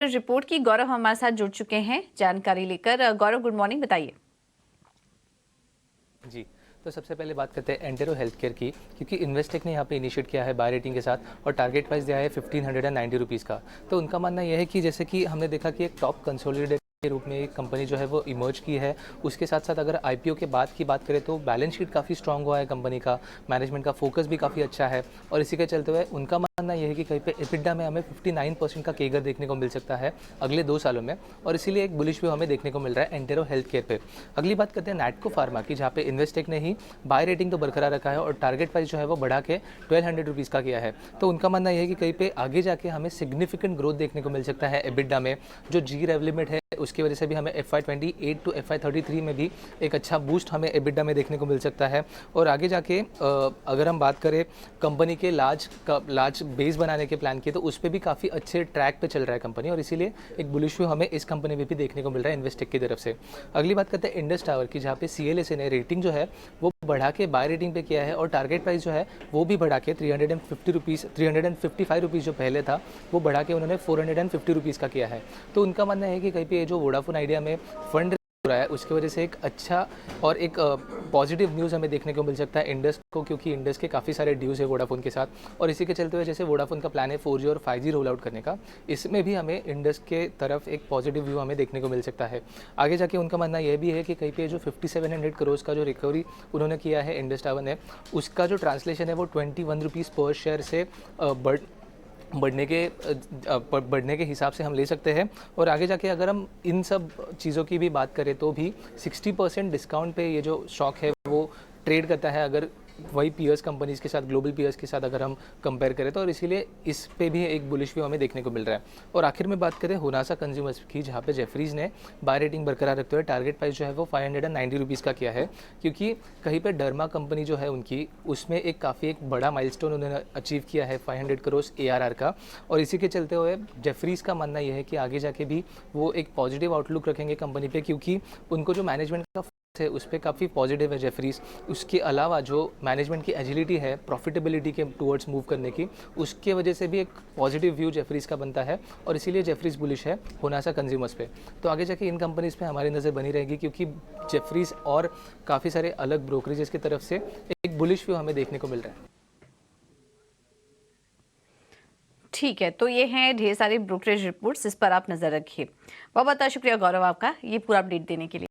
Report की गौरव हमारे साथ जुड़ चुके हैं जानकारी लेकर। गौरव, गुड मॉर्निंग, बताइए। जी, तो सबसे पहले बात करते हैं एंटेरो हेल्थ केयर की, क्योंकि इन्वेस्टेक ने यहाँ पे इनिशिएट किया है बाय रेटिंग के साथ और टारगेट प्राइस दिया है 1590 रुपीज़ का। तो उनका मानना यह है कि जैसे कि हमने देखा कि एक टॉप कंसोलिडेट के रूप में एक कंपनी जो है वो इमर्ज की है। उसके साथ साथ अगर आईपीओ के बाद की बात करें तो बैलेंस शीट काफ़ी स्ट्रांग हुआ है कंपनी का, मैनेजमेंट का फोकस भी काफ़ी अच्छा है और इसी के चलते हुए उनका मानना यह है कि कहीं पे एबिडा में हमें 59% का केगर देखने को मिल सकता है अगले 2 सालों में और इसीलिए एक बुलिश व्यू हमें देखने को मिल रहा है एंटेरो हेल्थ केयर पे। अगली बात करते हैं नैटको फार्मा की, जहाँ पे इन्वेस्टेक ने ही बाय रेटिंग तो बरकरार रखा है और टारगेट प्राइस जो है वो बढ़ा के 1200 रुपीज़ का किया है। तो उनका मानना यह है कि कहीं पे आगे जाके हमें सिग्निफिकेंट ग्रोथ देखने को मिल सकता है एबिडा में। जो जी रेव लिमिट है उसकी वजह से भी हमें FY28 टू FY33 में भी एक अच्छा बूस्ट हमें एबिडा में देखने को मिल सकता है। और आगे जाके अगर हम बात करें कंपनी के लार्ज बेस बनाने के प्लान की, तो उस पर भी काफ़ी अच्छे ट्रैक पे चल रहा है कंपनी और इसीलिए एक बुलिश व्यू हमें इस कंपनी में भी देखने को मिल रहा है इन्वेस्टेक की तरफ से। अगली बात करते हैं इंडस टावर की, जहाँ पे CLSA ने रेटिंग जो है वो बढ़ा के बाय रेटिंग पे किया है और टारगेट प्राइस जो है वो भी बढ़ा के 355 रुपीज़ जो पहले था वो बढ़ा के उन्होंने 450 रुपीज़ का किया है। तो उनका मानना है कि कहीं पे ये जो वोडाफोन आइडिया में फंड हो रहा है उसकी वजह से एक अच्छा और एक पॉजिटिव न्यूज़ हमें देखने को मिल सकता है इंडस को, क्योंकि इंडस के काफ़ी सारे ड्यूज़ है वोडाफोन के साथ और इसी के चलते हुए जैसे वोडाफोन का प्लान है 4G और 5G रोल आउट करने का, इसमें भी हमें इंडस के तरफ एक पॉजिटिव व्यू हमें देखने को मिल सकता है। आगे जाके उनका मानना यह भी है कि कहीं पे जो 5700 करोड़ का जो रिकवरी उन्होंने किया है इंडस टावर ने, उसका जो ट्रांसलेशन है वो 21 रुपीज़ पर शेयर से बढ़ने के हिसाब से हम ले सकते हैं। और आगे जाके अगर हम इन सब चीज़ों की भी बात करें तो भी 60% डिस्काउंट पे ये जो स्टॉक है वो ट्रेड करता है, अगर वही पीयर्स कंपनीज़ के साथ, ग्लोबल पीयर्स के साथ अगर हम कंपेयर करें तो, और इसीलिए इस पे भी एक बुलिश व्यू हमें देखने को मिल रहा है। और आखिर में बात करें होनासा कंज्यूमर्स की, जहाँ पे जेफरीज़ ने बाय रेटिंग बरकरार रखते हुए टारगेट प्राइस जो है वो 590 रुपीज़ का किया है, क्योंकि कहीं पे डर्मा कंपनी जो है उनकी उसमें एक काफ़ी एक बड़ा माइलस्टोन उन्होंने अचीव किया है 500 करोड़ ARR का। और इसी के चलते हुए जेफरीज़ का मानना यह है कि आगे जाके भी वो एक पॉजिटिव आउटलुक रखेंगे कंपनी पे, क्योंकि उनको जो मैनेजमेंट का है उस पर काफ़ी पॉजिटिव है जेफरीज। उसके अलावा जो मैनेजमेंट की एजिलिटी है प्रॉफिटेबिलिटी के टूवर्ड्स मूव करने की, उसके वजह से भी एक पॉजिटिव व्यू जेफरीज का बनता है और इसीलिए जेफरीज बुलिश है होनासा कंज्यूमर्स पे। तो आगे जाके इन कंपनीज़ पे हमारी नज़र बनी रहेगी, क्योंकि जेफरीज और काफ़ी सारे अलग ब्रोकरेजेस की तरफ से एक बुलिश व्यू हमें देखने को मिल रहा है। ठीक है, तो ये हैं ढेर सारी ब्रोकरेज रिपोर्ट्स, इस पर आप नजर रखिए। बहुत बहुत शुक्रिया गौरव आपका ये पूरा अपडेट देने के लिए।